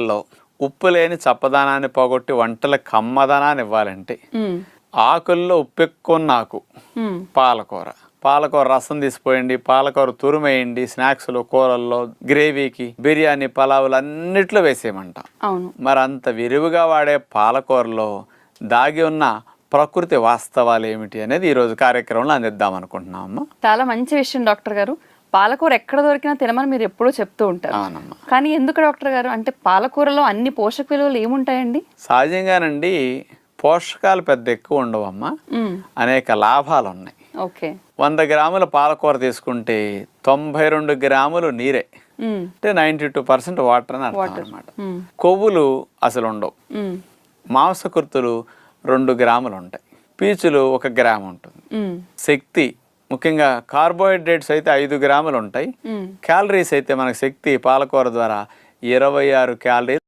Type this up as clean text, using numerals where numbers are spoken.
లో ఉప్పు లేని చప్పదనాన్ని పోగొట్టి వంటల కమ్మదనాన్ని ఇవ్వాలంటే ఆకుల్లో ఉప్పు ఎక్కువ ఉన్న ఆకు పాలకూర రసం తీసిపోయండి, పాలకూర తురుమేయండి, స్నాక్స్లో, కూరల్లో, గ్రేవీకి, బిర్యానీ, పలావులు అన్నిట్లో వేసేయమంట. మరి అంత విరివిగా వాడే పాలకూరలో దాగి ఉన్న ప్రకృతి వాస్తవాలు ఏమిటి అనేది ఈరోజు కార్యక్రమంలో అందిద్దాం అనుకుంటున్నామమ్మా. చాలా మంచి విషయం డాక్టర్ గారు. పాలకూర ఎక్కడ దొరికినా తినమని మీరు ఎప్పుడూ చెప్తూ ఉంటారు. అవునమ్మా. కానీ ఎందుకు డాక్టర్ గారు, అంటే పాలకూరలో అన్ని పోషక విలువలు ఏముంటాయండి? సహజంగానండి పోషకాలు పెద్ద ఎక్కువ ఉండవమ్మా, అనేక లాభాలు ఉన్నాయి. 100 గ్రాముల పాలకూర తీసుకుంటే 92 గ్రాములు నీరే, అంటే 92% వాటర్ అని అర్థం అనమాట. కొవ్వులు అసలు ఉండవు. మాంసకృతులు 2 గ్రాములు ఉంటాయి. పీచులు 1 గ్రాము ఉంటుంది. శక్తి ముఖ్యంగా కార్బోహైడ్రేట్స్ అయితే 5 గ్రాములు ఉంటాయి. క్యాలరీస్ అయితే మనకు శక్తి పాలకూర ద్వారా 26 క్యాలరీలు